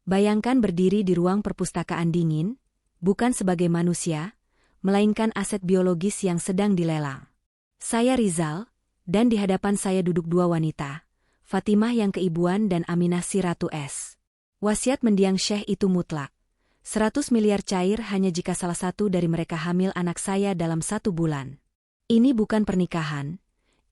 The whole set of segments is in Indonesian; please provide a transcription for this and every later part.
Bayangkan berdiri di ruang perpustakaan dingin, bukan sebagai manusia, melainkan aset biologis yang sedang dilelang. Saya Rizal, dan di hadapan saya duduk dua wanita, Fatimah yang keibuan dan Aminah si Ratu Es. Wasiat mendiang Syekh itu mutlak. 100 miliar cair hanya jika salah satu dari mereka hamil anak saya dalam 1 bulan. Ini bukan pernikahan,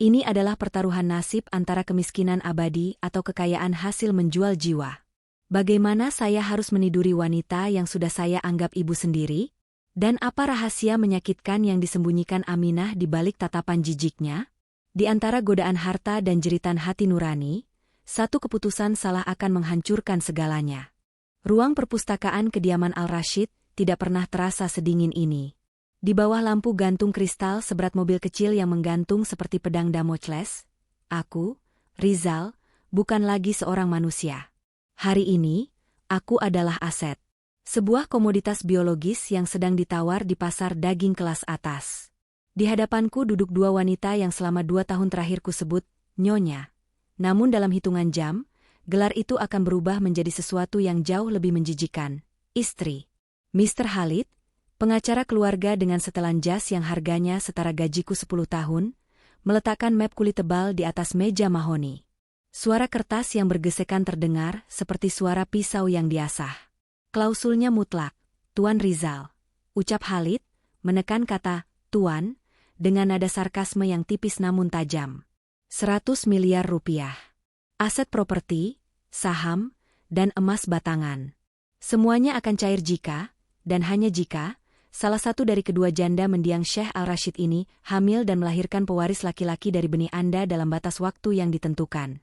ini adalah pertaruhan nasib antara kemiskinan abadi atau kekayaan hasil menjual jiwa. Bagaimana saya harus meniduri wanita yang sudah saya anggap ibu sendiri? Dan apa rahasia menyakitkan yang disembunyikan Aminah di balik tatapan jijiknya? Di antara godaan harta dan jeritan hati nurani, satu keputusan salah akan menghancurkan segalanya. Ruang perpustakaan kediaman Al-Rashid tidak pernah terasa sedingin ini. Di bawah lampu gantung kristal seberat mobil kecil yang menggantung seperti pedang Damocles, aku, Rizal, bukan lagi seorang manusia. Hari ini, aku adalah aset. Sebuah komoditas biologis yang sedang ditawar di pasar daging kelas atas. Di hadapanku duduk dua wanita yang selama 2 tahun terakhir ku sebut Nyonya. Namun dalam hitungan jam, gelar itu akan berubah menjadi sesuatu yang jauh lebih menjijikan. Istri. Mr. Khalid, pengacara keluarga dengan setelan jas yang harganya setara gajiku 10 tahun, meletakkan map kulit tebal di atas meja mahoni. Suara kertas yang bergesekan terdengar seperti suara pisau yang diasah. Klausulnya mutlak, Tuan Rizal. Ucap Khalid, menekan kata, Tuan, dengan nada sarkasme yang tipis namun tajam. 100 miliar rupiah. Aset properti, saham, dan emas batangan. Semuanya akan cair jika, dan hanya jika, salah satu dari kedua janda mendiang Syekh Al-Rashid ini hamil dan melahirkan pewaris laki-laki dari benih Anda dalam batas waktu yang ditentukan.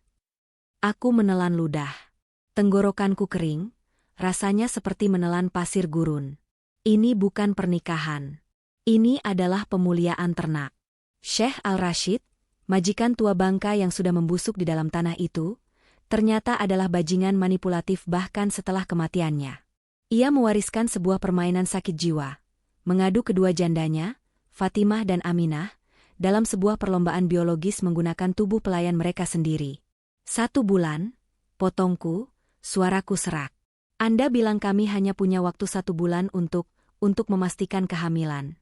Aku menelan ludah. Tenggorokanku kering, rasanya seperti menelan pasir gurun. Ini bukan pernikahan. Ini adalah pemuliaan ternak. Syekh Al-Rashid, majikan tua bangka yang sudah membusuk di dalam tanah itu, ternyata adalah bajingan manipulatif bahkan setelah kematiannya. Ia mewariskan sebuah permainan sakit jiwa, mengadu kedua jandanya, Fatimah dan Aminah, dalam sebuah perlombaan biologis menggunakan tubuh pelayan mereka sendiri. 1 bulan, potongku, suaraku serak. Anda bilang kami hanya punya waktu 1 bulan untuk memastikan kehamilan.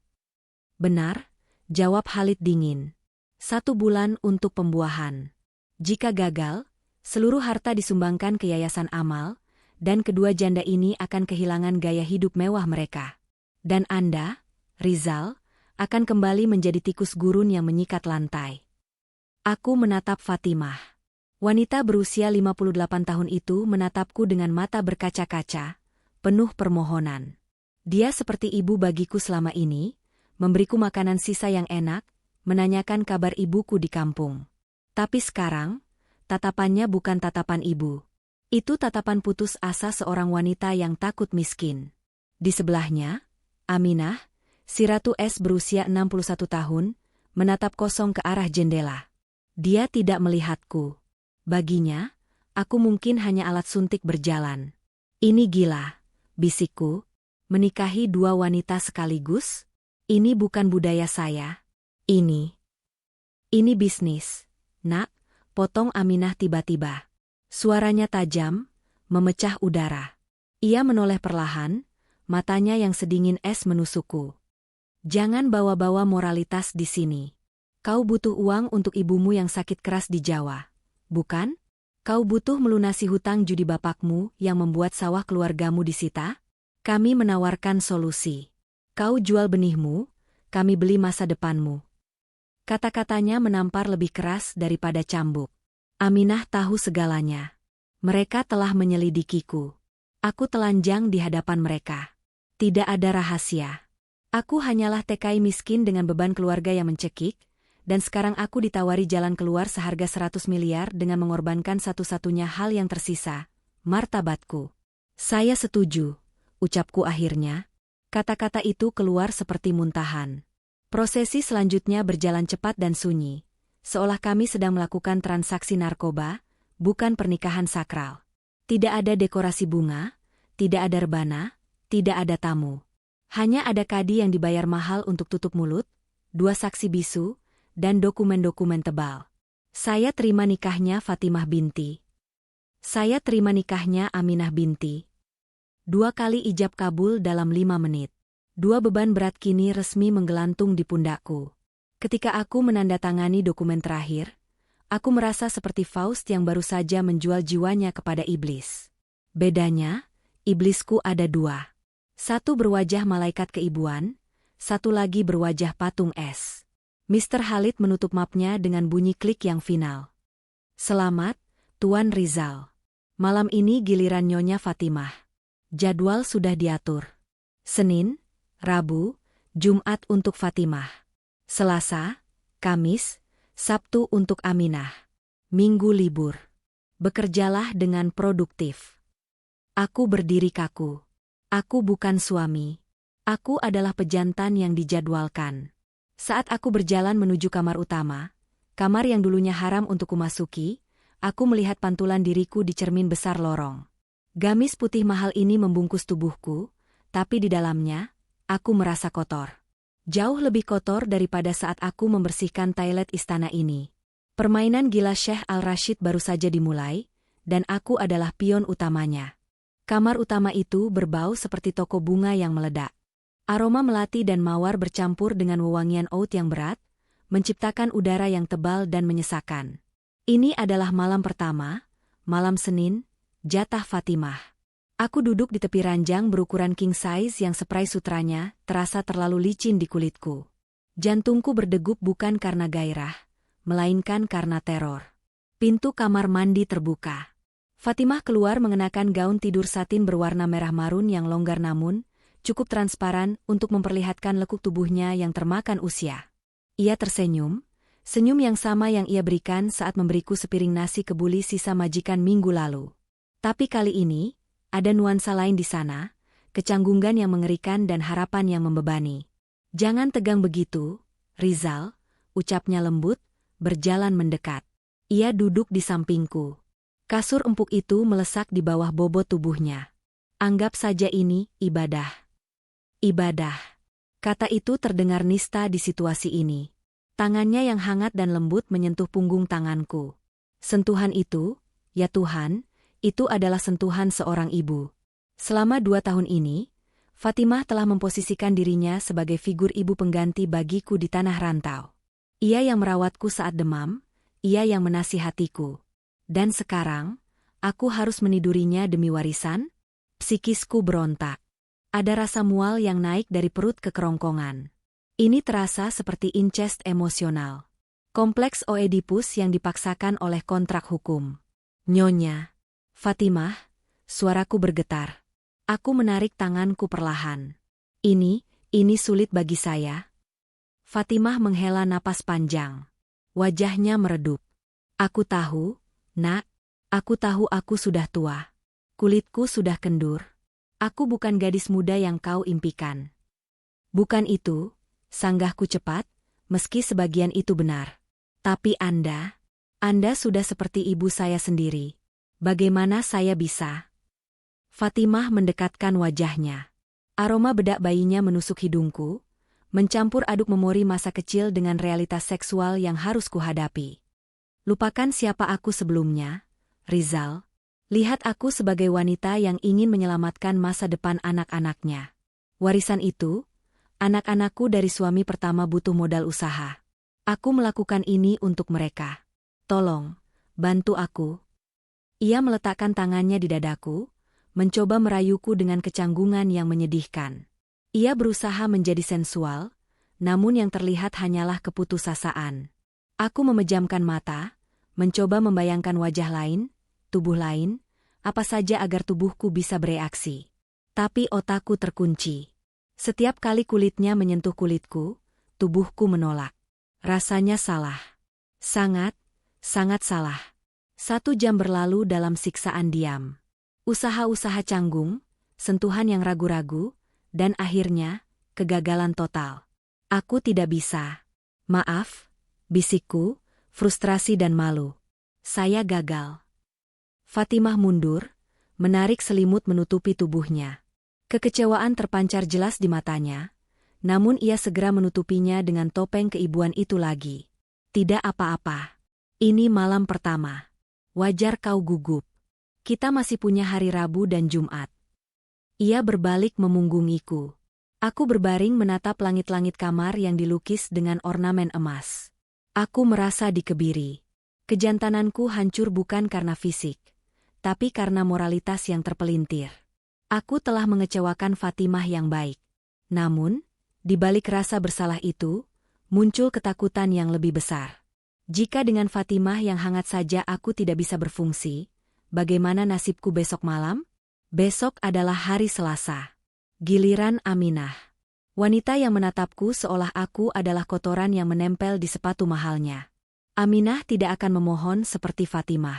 Benar, jawab Khalid dingin. 1 bulan untuk pembuahan. Jika gagal, seluruh harta disumbangkan ke Yayasan Amal, dan kedua janda ini akan kehilangan gaya hidup mewah mereka. Dan Anda, Rizal, akan kembali menjadi tikus gurun yang menyikat lantai. Aku menatap Fatimah. Wanita berusia 58 tahun itu menatapku dengan mata berkaca-kaca, penuh permohonan. Dia seperti ibu bagiku selama ini, memberiku makanan sisa yang enak, menanyakan kabar ibuku di kampung. Tapi sekarang, tatapannya bukan tatapan ibu. Itu tatapan putus asa seorang wanita yang takut miskin. Di sebelahnya, Aminah, si Ratu Es berusia 61 tahun, menatap kosong ke arah jendela. Dia tidak melihatku. Baginya, aku mungkin hanya alat suntik berjalan. Ini gila, bisikku. Menikahi 2 wanita sekaligus? Ini bukan budaya saya. Ini bisnis. Nak, potong Aminah tiba-tiba. Suaranya tajam, memecah udara. Ia menoleh perlahan, matanya yang sedingin es menusukku. Jangan bawa-bawa moralitas di sini. Kau butuh uang untuk ibumu yang sakit keras di Jawa. Bukan? Kau butuh melunasi hutang judi bapakmu yang membuat sawah keluargamu disita? Kami menawarkan solusi. Kau jual benihmu, kami beli masa depanmu. Kata-katanya menampar lebih keras daripada cambuk. Aminah tahu segalanya. Mereka telah menyelidikiku. Aku telanjang di hadapan mereka. Tidak ada rahasia. Aku hanyalah TKI miskin dengan beban keluarga yang mencekik, dan sekarang aku ditawari jalan keluar seharga 100 miliar dengan mengorbankan satu-satunya hal yang tersisa, martabatku. Saya setuju, ucapku akhirnya. Kata-kata itu keluar seperti muntahan. Prosesi selanjutnya berjalan cepat dan sunyi, seolah kami sedang melakukan transaksi narkoba, bukan pernikahan sakral. Tidak ada dekorasi bunga, tidak ada rebana, tidak ada tamu. Hanya ada kadi yang dibayar mahal untuk tutup mulut, 2 saksi bisu, dan dokumen-dokumen tebal. Saya terima nikahnya Fatimah binti. Saya terima nikahnya Aminah binti. 2 kali ijab kabul dalam 5 menit. 2 beban berat kini resmi menggelantung di pundakku. Ketika aku menandatangani dokumen terakhir, aku merasa seperti Faust yang baru saja menjual jiwanya kepada iblis. Bedanya, iblisku ada 2. Satu berwajah malaikat keibuan, satu lagi berwajah patung es. Mr. Khalid menutup mapnya dengan bunyi klik yang final. Selamat, Tuan Rizal. Malam ini giliran Nyonya Fatimah. Jadwal sudah diatur. Senin, Rabu, Jumat untuk Fatimah. Selasa, Kamis, Sabtu untuk Aminah. Minggu libur. Bekerjalah dengan produktif. Aku berdiri kaku. Aku bukan suami. Aku adalah pejantan yang dijadwalkan. Saat aku berjalan menuju kamar utama, kamar yang dulunya haram untuk kumasuki, aku melihat pantulan diriku di cermin besar lorong. Gamis putih mahal ini membungkus tubuhku, tapi di dalamnya, aku merasa kotor. Jauh lebih kotor daripada saat aku membersihkan toilet istana ini. Permainan gila Syekh Al-Rashid baru saja dimulai, dan aku adalah pion utamanya. Kamar utama itu berbau seperti toko bunga yang meledak. Aroma melati dan mawar bercampur dengan wewangian oud yang berat, menciptakan udara yang tebal dan menyesakan. Ini adalah malam pertama, malam Senin, jatah Fatimah. Aku duduk di tepi ranjang berukuran king size yang spray sutranya terasa terlalu licin di kulitku. Jantungku berdegup bukan karena gairah, melainkan karena teror. Pintu kamar mandi terbuka. Fatimah keluar mengenakan gaun tidur satin berwarna merah marun yang longgar namun cukup transparan untuk memperlihatkan lekuk tubuhnya yang termakan usia. Ia tersenyum, senyum yang sama yang ia berikan saat memberiku sepiring nasi kebuli sisa majikan minggu lalu. Tapi kali ini, ada nuansa lain di sana, kecanggungan yang mengerikan dan harapan yang membebani. Jangan tegang begitu, Rizal, ucapnya lembut, berjalan mendekat. Ia duduk di sampingku. Kasur empuk itu melesak di bawah bobot tubuhnya. Anggap saja ini ibadah. Ibadah. Kata itu terdengar nista di situasi ini. Tangannya yang hangat dan lembut menyentuh punggung tanganku. Sentuhan itu, ya Tuhan, itu adalah sentuhan seorang ibu. Selama 2 tahun ini, Fatimah telah memposisikan dirinya sebagai figur ibu pengganti bagiku di tanah rantau. Ia yang merawatku saat demam, ia yang menasihatiku. Dan sekarang, aku harus menidurinya demi warisan? Psikisku berontak. Ada rasa mual yang naik dari perut ke kerongkongan. Ini terasa seperti incest emosional. Kompleks Oedipus yang dipaksakan oleh kontrak hukum. Nyonya Fatimah, suaraku bergetar. Aku menarik tanganku perlahan. Ini sulit bagi saya. Fatimah menghela napas panjang. Wajahnya meredup. Aku tahu, Nak, aku tahu aku sudah tua. Kulitku sudah kendur. Aku bukan gadis muda yang kau impikan. Bukan itu, sanggahku cepat, meski sebagian itu benar. Tapi Anda sudah seperti ibu saya sendiri. Bagaimana saya bisa? Fatimah mendekatkan wajahnya. Aroma bedak bayinya menusuk hidungku, mencampur aduk memori masa kecil dengan realitas seksual yang harus kuhadapi. Lupakan siapa aku sebelumnya, Rizal. Lihat aku sebagai wanita yang ingin menyelamatkan masa depan anak-anaknya. Warisan itu, anak-anakku dari suami pertama butuh modal usaha. Aku melakukan ini untuk mereka. Tolong, bantu aku. Ia meletakkan tangannya di dadaku, mencoba merayuku dengan kecanggungan yang menyedihkan. Ia berusaha menjadi sensual, namun yang terlihat hanyalah keputusasaan. Aku memejamkan mata, mencoba membayangkan wajah lain, tubuh lain, apa saja agar tubuhku bisa bereaksi. Tapi otakku terkunci. Setiap kali kulitnya menyentuh kulitku, tubuhku menolak. Rasanya salah. Sangat, sangat salah. 1 jam berlalu dalam siksaan diam. Usaha-usaha canggung, sentuhan yang ragu-ragu, dan akhirnya, kegagalan total. Aku tidak bisa. Maaf, bisikku, frustrasi dan malu. Saya gagal. Fatimah mundur, menarik selimut menutupi tubuhnya. Kekecewaan terpancar jelas di matanya, namun ia segera menutupinya dengan topeng keibuan itu lagi. Tidak apa-apa. Ini malam pertama. Wajar kau gugup. Kita masih punya hari Rabu dan Jumat. Ia berbalik memunggungiku. Aku berbaring menatap langit-langit kamar yang dilukis dengan ornamen emas. Aku merasa dikebiri. Kejantananku hancur bukan karena fisik, tapi karena moralitas yang terpelintir. Aku telah mengecewakan Fatimah yang baik. Namun, di balik rasa bersalah itu, muncul ketakutan yang lebih besar. Jika dengan Fatimah yang hangat saja aku tidak bisa berfungsi, bagaimana nasibku besok malam? Besok adalah hari Selasa. Giliran Aminah. Wanita yang menatapku seolah aku adalah kotoran yang menempel di sepatu mahalnya. Aminah tidak akan memohon seperti Fatimah.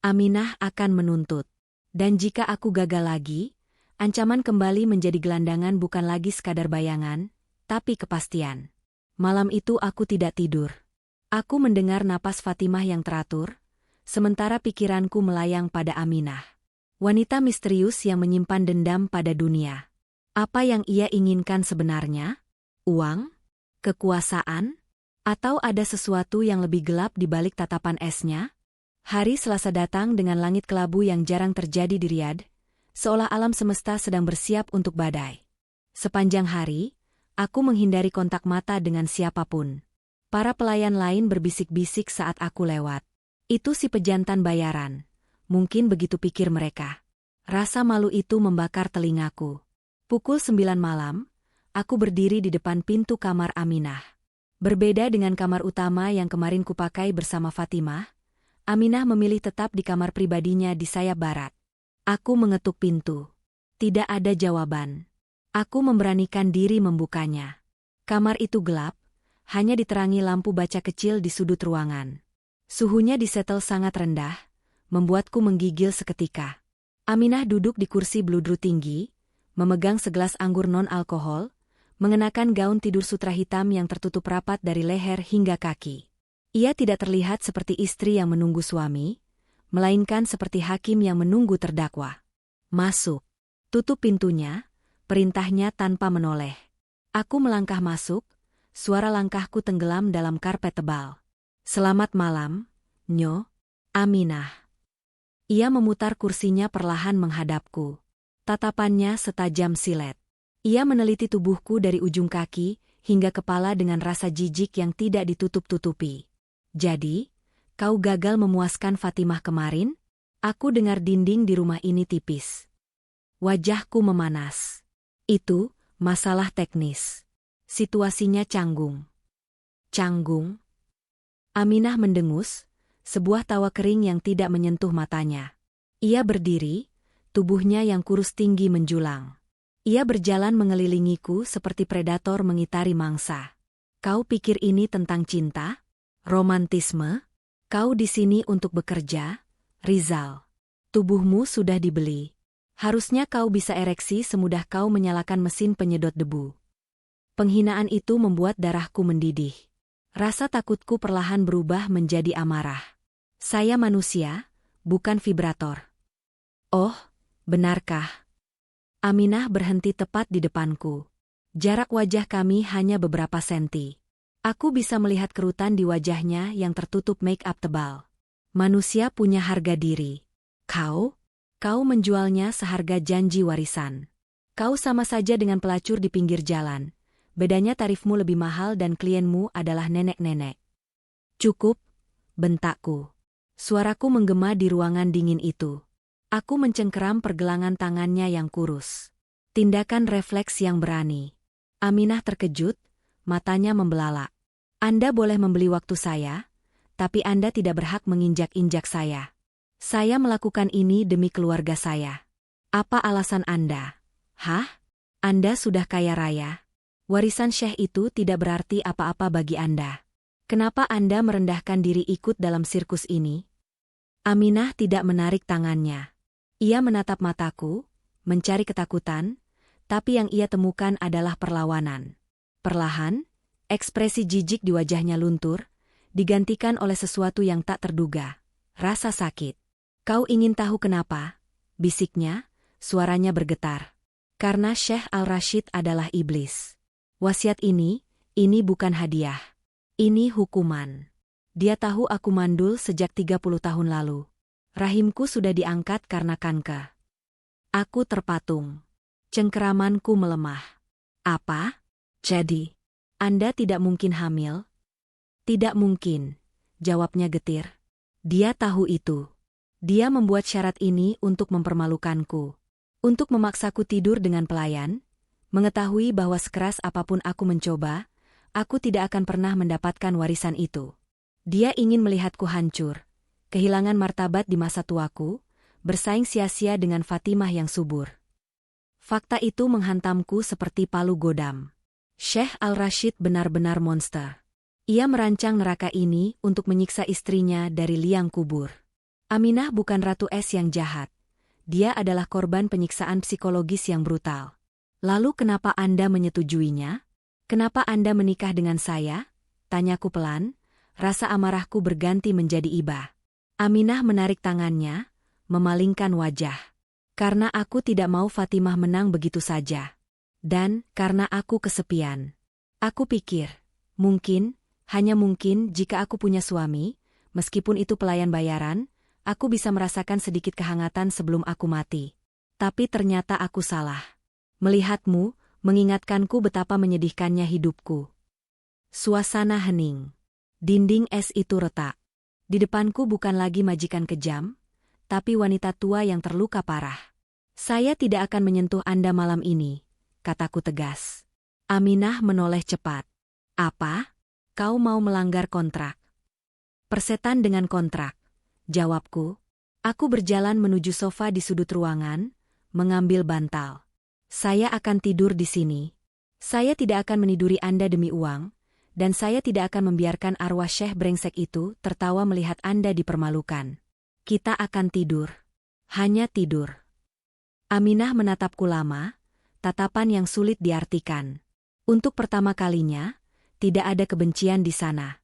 Aminah akan menuntut. Dan jika aku gagal lagi, ancaman kembali menjadi gelandangan bukan lagi sekadar bayangan, tapi kepastian. Malam itu aku tidak tidur. Aku mendengar napas Fatimah yang teratur, sementara pikiranku melayang pada Aminah. Wanita misterius yang menyimpan dendam pada dunia. Apa yang ia inginkan sebenarnya? Uang? Kekuasaan? Atau ada sesuatu yang lebih gelap di balik tatapan esnya? Hari Selasa datang dengan langit kelabu yang jarang terjadi di Riyadh, seolah alam semesta sedang bersiap untuk badai. Sepanjang hari, aku menghindari kontak mata dengan siapapun. Para pelayan lain berbisik-bisik saat aku lewat. Itu si pejantan bayaran. Mungkin begitu pikir mereka. Rasa malu itu membakar telingaku. Pukul 9 malam, aku berdiri di depan pintu kamar Aminah. Berbeda dengan kamar utama yang kemarin kupakai bersama Fatimah, Aminah memilih tetap di kamar pribadinya di sayap barat. Aku mengetuk pintu. Tidak ada jawaban. Aku memberanikan diri membukanya. Kamar itu gelap, hanya diterangi lampu baca kecil di sudut ruangan. Suhunya disetel sangat rendah, membuatku menggigil seketika. Aminah duduk di kursi bludru tinggi, memegang segelas anggur non-alkohol, mengenakan gaun tidur sutra hitam yang tertutup rapat dari leher hingga kaki. Ia tidak terlihat seperti istri yang menunggu suami, melainkan seperti hakim yang menunggu terdakwa. Masuk. Tutup pintunya, perintahnya tanpa menoleh. Aku melangkah masuk, suara langkahku tenggelam dalam karpet tebal. Selamat malam, Nyo. Aminah. Ia memutar kursinya perlahan menghadapku. Tatapannya setajam silet. Ia meneliti tubuhku dari ujung kaki hingga kepala dengan rasa jijik yang tidak ditutup-tutupi. Jadi, kau gagal memuaskan Fatimah kemarin? Aku dengar dinding di rumah ini tipis. Wajahku memanas. Itu, masalah teknis. Situasinya canggung. Canggung? Aminah mendengus, sebuah tawa kering yang tidak menyentuh matanya. Ia berdiri, tubuhnya yang kurus tinggi menjulang. Ia berjalan mengelilingiku seperti predator mengitari mangsa. Kau pikir ini tentang cinta? Romantisme? Kau di sini untuk bekerja, Rizal. Tubuhmu sudah dibeli. Harusnya kau bisa ereksi semudah kau menyalakan mesin penyedot debu. Penghinaan itu membuat darahku mendidih. Rasa takutku perlahan berubah menjadi amarah. Saya manusia, bukan vibrator. Oh, benarkah? Aminah berhenti tepat di depanku. Jarak wajah kami hanya beberapa senti. Aku bisa melihat kerutan di wajahnya yang tertutup make-up tebal. Manusia punya harga diri. Kau menjualnya seharga janji warisan. Kau sama saja dengan pelacur di pinggir jalan. Bedanya tarifmu lebih mahal dan klienmu adalah nenek-nenek. Cukup, bentakku. Suaraku menggema di ruangan dingin itu. Aku mencengkeram pergelangan tangannya yang kurus. Tindakan refleks yang berani. Aminah terkejut, matanya membelalak. Anda boleh membeli waktu saya, tapi Anda tidak berhak menginjak-injak saya. Saya melakukan ini demi keluarga saya. Apa alasan Anda? Hah? Anda sudah kaya raya. Warisan Syekh itu tidak berarti apa-apa bagi Anda. Kenapa Anda merendahkan diri ikut dalam sirkus ini? Aminah tidak menarik tangannya. Ia menatap mataku, mencari ketakutan, tapi yang ia temukan adalah perlawanan. Perlahan, ekspresi jijik di wajahnya luntur, digantikan oleh sesuatu yang tak terduga, rasa sakit. Kau ingin tahu kenapa? Bisiknya, suaranya bergetar. Karena Syekh Al-Rashid adalah iblis. Wasiat ini bukan hadiah. Ini hukuman. Dia tahu aku mandul sejak 30 tahun lalu. Rahimku sudah diangkat karena kanker. Aku terpatung. Cengkeramanku melemah. Apa? Jadi, Anda tidak mungkin hamil? Tidak mungkin, jawabnya getir. Dia tahu itu. Dia membuat syarat ini untuk mempermalukanku. Untuk memaksaku tidur dengan pelayan, mengetahui bahwa sekeras apapun aku mencoba, aku tidak akan pernah mendapatkan warisan itu. Dia ingin melihatku hancur, kehilangan martabat di masa tuaku, bersaing sia-sia dengan Fatimah yang subur. Fakta itu menghantamku seperti palu godam. Syekh Al-Rashid benar-benar monster. Ia merancang neraka ini untuk menyiksa istrinya dari liang kubur. Aminah bukan ratu es yang jahat. Dia adalah korban penyiksaan psikologis yang brutal. Lalu kenapa Anda menyetujuinya? Kenapa Anda menikah dengan saya? Tanyaku pelan, rasa amarahku berganti menjadi iba. Aminah menarik tangannya, memalingkan wajah. Karena aku tidak mau Fatimah menang begitu saja. Dan karena aku kesepian. Aku pikir, mungkin, hanya mungkin jika aku punya suami, meskipun itu pelayan bayaran, aku bisa merasakan sedikit kehangatan sebelum aku mati. Tapi ternyata aku salah. Melihatmu, mengingatkanku betapa menyedihkannya hidupku. Suasana hening. Dinding es itu retak. Di depanku bukan lagi majikan kejam, tapi wanita tua yang terluka parah. Saya tidak akan menyentuh Anda malam ini, kataku tegas. Aminah menoleh cepat. Apa? Kau mau melanggar kontrak? Persetan dengan kontrak, jawabku. Aku berjalan menuju sofa di sudut ruangan, mengambil bantal. Saya akan tidur di sini. Saya tidak akan meniduri Anda demi uang, dan saya tidak akan membiarkan arwah Syekh brengsek itu tertawa melihat Anda dipermalukan. Kita akan tidur. Hanya tidur. Aminah menatapku lama, tatapan yang sulit diartikan. Untuk pertama kalinya, tidak ada kebencian di sana.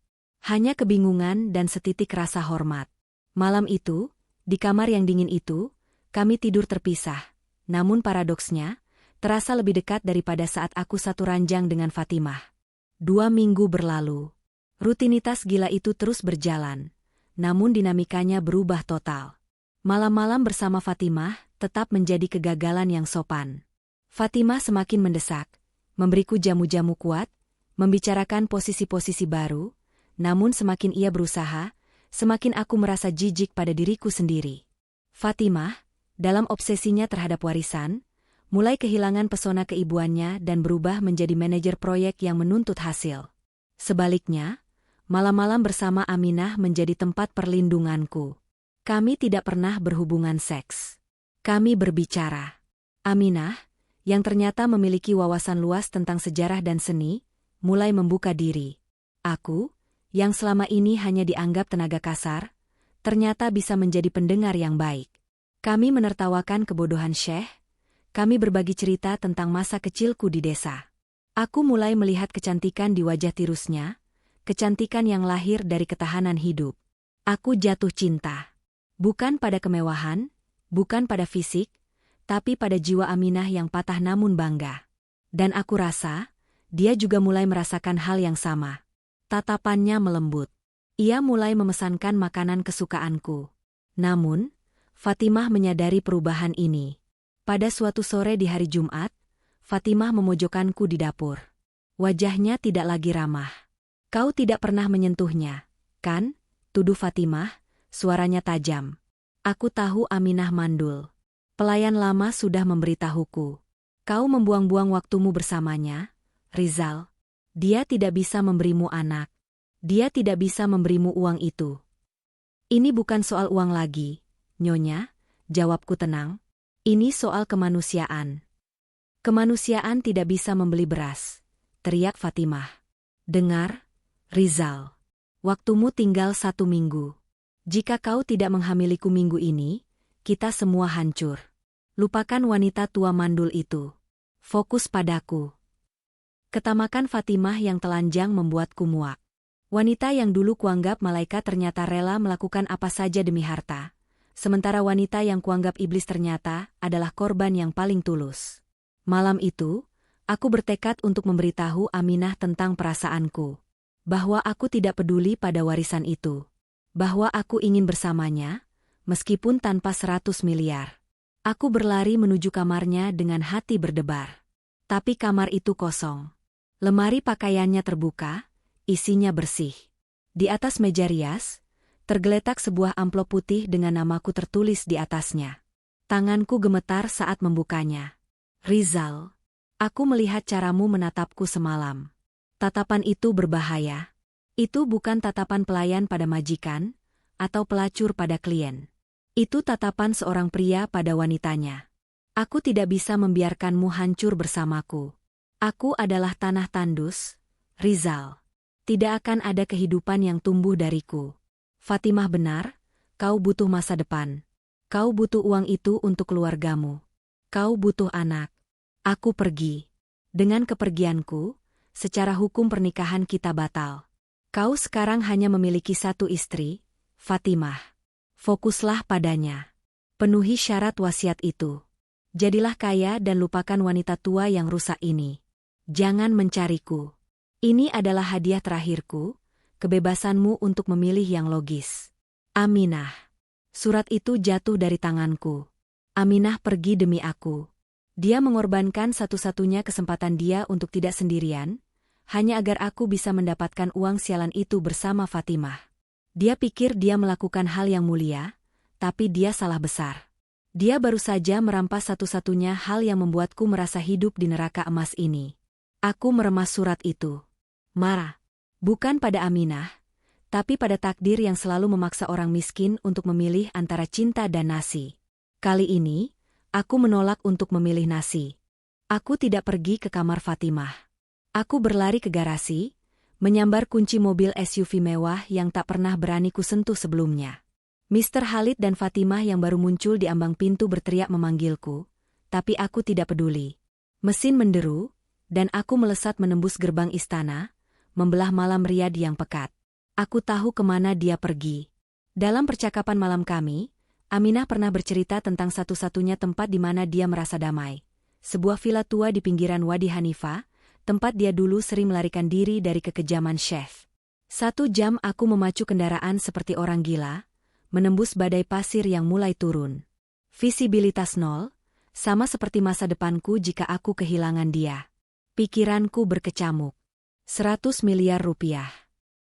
Hanya kebingungan dan setitik rasa hormat. Malam itu, di kamar yang dingin itu, kami tidur terpisah. Namun paradoksnya, terasa lebih dekat daripada saat aku satu ranjang dengan Fatimah. 2 minggu berlalu. Rutinitas gila itu terus berjalan. Namun dinamikanya berubah total. Malam-malam bersama Fatimah tetap menjadi kegagalan yang sopan. Fatimah semakin mendesak, memberiku jamu-jamu kuat, membicarakan posisi-posisi baru, namun semakin ia berusaha, semakin aku merasa jijik pada diriku sendiri. Fatimah, dalam obsesinya terhadap warisan, mulai kehilangan pesona keibuannya dan berubah menjadi manajer proyek yang menuntut hasil. Sebaliknya, malam-malam bersama Aminah menjadi tempat perlindunganku. Kami tidak pernah berhubungan seks. Kami berbicara. Aminah, yang ternyata memiliki wawasan luas tentang sejarah dan seni, mulai membuka diri. Aku, yang selama ini hanya dianggap tenaga kasar, ternyata bisa menjadi pendengar yang baik. Kami menertawakan kebodohan Syekh. Kami berbagi cerita tentang masa kecilku di desa. Aku mulai melihat kecantikan di wajah tirusnya, kecantikan yang lahir dari ketahanan hidup. Aku jatuh cinta. Bukan pada kemewahan, bukan pada fisik, tapi pada jiwa Aminah yang patah namun bangga. Dan aku rasa, dia juga mulai merasakan hal yang sama. Tatapannya melembut. Ia mulai memesankan makanan kesukaanku. Namun, Fatimah menyadari perubahan ini. Pada suatu sore di hari Jumat, Fatimah memojokkanku di dapur. Wajahnya tidak lagi ramah. Kau tidak pernah menyentuhnya, kan? Tuduh Fatimah, suaranya tajam. Aku tahu Aminah mandul. Pelayan lama sudah memberitahuku. Kau membuang-buang waktumu bersamanya, Rizal. Dia tidak bisa memberimu anak. Dia tidak bisa memberimu uang itu. Ini bukan soal uang lagi, Nyonya, jawabku tenang. Ini soal kemanusiaan. Kemanusiaan tidak bisa membeli beras, teriak Fatimah. Dengar, Rizal. Waktumu tinggal 1 minggu. Jika kau tidak menghamiliku minggu ini, kita semua hancur. Lupakan wanita tua mandul itu. Fokus padaku. Ketamakan Fatimah yang telanjang membuatku muak. Wanita yang dulu kuanggap malaikat ternyata rela melakukan apa saja demi harta. Sementara wanita yang kuanggap iblis ternyata adalah korban yang paling tulus. Malam itu, aku bertekad untuk memberitahu Aminah tentang perasaanku. Bahwa aku tidak peduli pada warisan itu. Bahwa aku ingin bersamanya, meskipun tanpa 100 miliar. Aku berlari menuju kamarnya dengan hati berdebar. Tapi kamar itu kosong. Lemari pakaiannya terbuka, isinya bersih. Di atas meja rias, tergeletak sebuah amplop putih dengan namaku tertulis di atasnya. Tanganku gemetar saat membukanya. Rizal, aku melihat caramu menatapku semalam. Tatapan itu berbahaya. Itu bukan tatapan pelayan pada majikan, atau pelacur pada klien. Itu tatapan seorang pria pada wanitanya. Aku tidak bisa membiarkanmu hancur bersamaku. Aku adalah tanah tandus, Rizal. Tidak akan ada kehidupan yang tumbuh dariku. Fatimah benar, kau butuh masa depan. Kau butuh uang itu untuk keluargamu. Kau butuh anak. Aku pergi. Dengan kepergianku, secara hukum pernikahan kita batal. Kau sekarang hanya memiliki satu istri, Fatimah. Fokuslah padanya. Penuhi syarat wasiat itu. Jadilah kaya dan lupakan wanita tua yang rusak ini. Jangan mencariku. Ini adalah hadiah terakhirku, kebebasanmu untuk memilih yang logis. Aminah. Surat itu jatuh dari tanganku. Aminah pergi demi aku. Dia mengorbankan satu-satunya kesempatan dia untuk tidak sendirian, hanya agar aku bisa mendapatkan uang sialan itu bersama Fatimah. Dia pikir dia melakukan hal yang mulia, tapi dia salah besar. Dia baru saja merampas satu-satunya hal yang membuatku merasa hidup di neraka emas ini. Aku meremas surat itu. Marah. Bukan pada Aminah, tapi pada takdir yang selalu memaksa orang miskin untuk memilih antara cinta dan nasi. Kali ini, aku menolak untuk memilih nasi. Aku tidak pergi ke kamar Fatimah. Aku berlari ke garasi, menyambar kunci mobil SUV mewah yang tak pernah berani kusentuh sebelumnya. Mr. Khalid dan Fatimah yang baru muncul di ambang pintu berteriak memanggilku, tapi aku tidak peduli. Mesin menderu, dan aku melesat menembus gerbang istana, membelah malam Riyadh yang pekat. Aku tahu kemana dia pergi. Dalam percakapan malam kami, Aminah pernah bercerita tentang satu-satunya tempat di mana dia merasa damai. Sebuah villa tua di pinggiran Wadi Hanifah, tempat dia dulu sering melarikan diri dari kekejaman chef. 1 jam aku memacu kendaraan seperti orang gila, menembus badai pasir yang mulai turun. Visibilitas 0, sama seperti masa depanku jika aku kehilangan dia. Pikiranku berkecamuk. 100 miliar rupiah.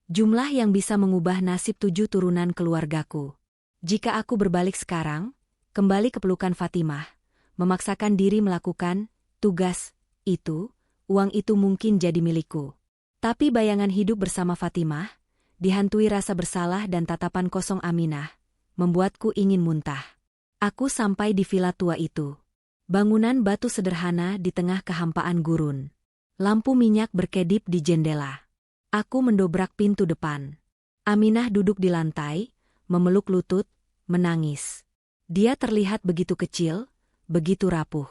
Jumlah yang bisa mengubah nasib 7 turunan keluargaku. Jika aku berbalik sekarang, kembali ke pelukan Fatimah, memaksakan diri melakukan tugas itu, uang itu mungkin jadi milikku. Tapi bayangan hidup bersama Fatimah, dihantui rasa bersalah dan tatapan kosong Aminah, membuatku ingin muntah. Aku sampai di villa tua itu. Bangunan batu sederhana di tengah kehampaan gurun. Lampu minyak berkedip di jendela. Aku mendobrak pintu depan. Aminah duduk di lantai, memeluk lutut, menangis. Dia terlihat begitu kecil, begitu rapuh.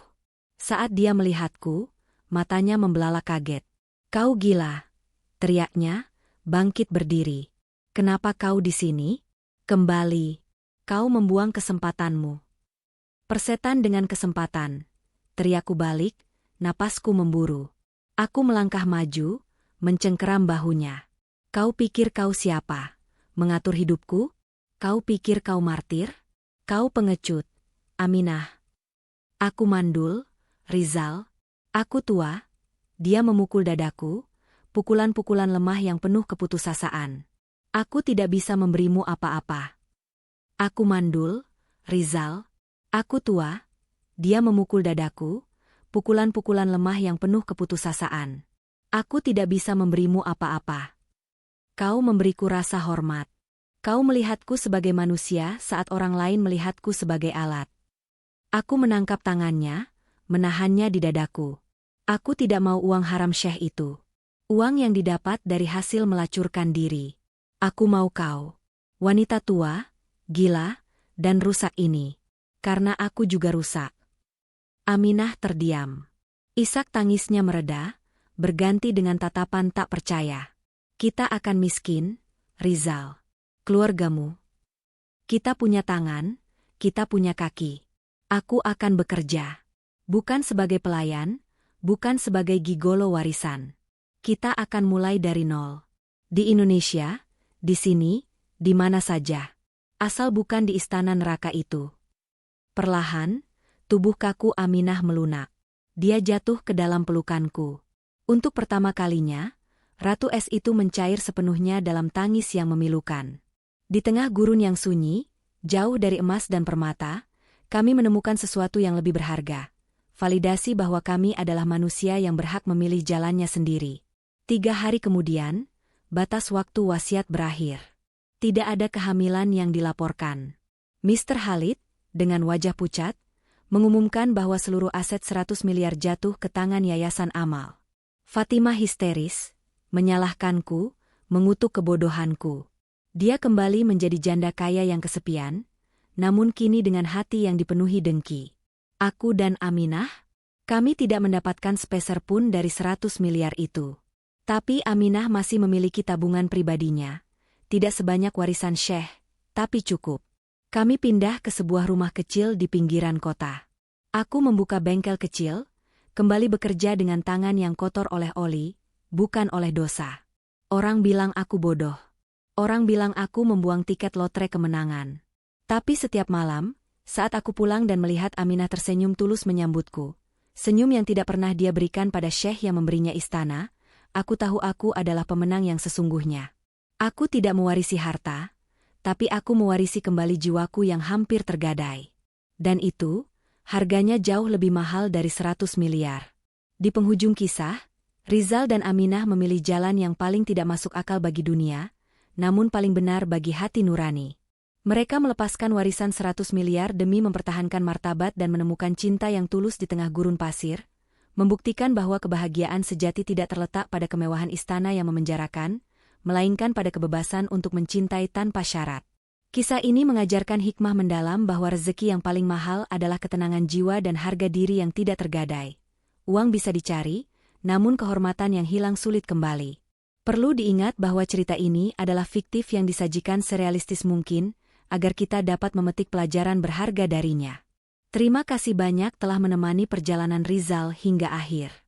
Saat dia melihatku, matanya membelalak kaget. "Kau gila!" teriaknya, bangkit berdiri. "Kenapa kau di sini? Kembali. Kau membuang kesempatanmu." "Persetan dengan kesempatan," teriakku balik, napasku memburu. Aku melangkah maju, mencengkeram bahunya. "Kau pikir kau siapa? Mengatur hidupku? Kau pikir kau martir? Kau pengecut, Aminah." Aku mandul, Rizal. Aku tua. Dia memukul dadaku, pukulan-pukulan lemah yang penuh keputusasaan. Aku tidak bisa memberimu apa-apa. Aku mandul, Rizal. Aku tua. Dia memukul dadaku, pukulan-pukulan lemah yang penuh keputusasaan. Aku tidak bisa memberimu apa-apa. Kau memberiku rasa hormat. Kau melihatku sebagai manusia saat orang lain melihatku sebagai alat. Aku menangkap tangannya, menahannya di dadaku. Aku tidak mau uang haram syekh itu. Uang yang didapat dari hasil melacurkan diri. Aku mau kau. Wanita tua, gila, dan rusak ini. Karena aku juga rusak. Aminah terdiam. Isak tangisnya mereda, berganti dengan tatapan tak percaya. "Kita akan miskin, Rizal. Keluargamu. Kita punya tangan, kita punya kaki. Aku akan bekerja. Bukan sebagai pelayan, bukan sebagai gigolo warisan. Kita akan mulai dari nol. Di Indonesia, di sini, di mana saja. Asal bukan di istana neraka itu." Perlahan, Tubuh kaku Aminah melunak. Dia jatuh ke dalam pelukanku. Untuk pertama kalinya, Ratu Es itu mencair sepenuhnya dalam tangis yang memilukan. Di tengah gurun yang sunyi, jauh dari emas dan permata, kami menemukan sesuatu yang lebih berharga. Validasi bahwa kami adalah manusia yang berhak memilih jalannya sendiri. 3 hari kemudian, batas waktu wasiat berakhir. Tidak ada kehamilan yang dilaporkan. Mr. Khalid, dengan wajah pucat, mengumumkan bahwa seluruh aset 100 miliar jatuh ke tangan Yayasan Amal. Fatimah histeris, menyalahkanku, mengutuk kebodohanku. Dia kembali menjadi janda kaya yang kesepian, namun kini dengan hati yang dipenuhi dengki. Aku dan Aminah, kami tidak mendapatkan sepeser pun dari 100 miliar itu. Tapi Aminah masih memiliki tabungan pribadinya. Tidak sebanyak warisan Syekh, tapi cukup. Kami pindah ke sebuah rumah kecil di pinggiran kota. Aku membuka bengkel kecil, kembali bekerja dengan tangan yang kotor oleh oli, bukan oleh dosa. Orang bilang aku bodoh. Orang bilang aku membuang tiket lotre kemenangan. Tapi setiap malam, saat aku pulang dan melihat Aminah tersenyum tulus menyambutku, senyum yang tidak pernah dia berikan pada Syekh yang memberinya istana, aku tahu aku adalah pemenang yang sesungguhnya. Aku tidak mewarisi harta, tapi aku mewarisi kembali jiwaku yang hampir tergadai. Dan itu, harganya jauh lebih mahal dari 100 miliar. Di penghujung kisah, Rizal dan Aminah memilih jalan yang paling tidak masuk akal bagi dunia, namun paling benar bagi hati nurani. Mereka melepaskan warisan 100 miliar demi mempertahankan martabat dan menemukan cinta yang tulus di tengah gurun pasir, membuktikan bahwa kebahagiaan sejati tidak terletak pada kemewahan istana yang memenjarakan, melainkan pada kebebasan untuk mencintai tanpa syarat. Kisah ini mengajarkan hikmah mendalam bahwa rezeki yang paling mahal adalah ketenangan jiwa dan harga diri yang tidak tergadai. Uang bisa dicari, namun kehormatan yang hilang sulit kembali. Perlu diingat bahwa cerita ini adalah fiktif yang disajikan serealistis mungkin, agar kita dapat memetik pelajaran berharga darinya. Terima kasih banyak telah menemani perjalanan Rizal hingga akhir.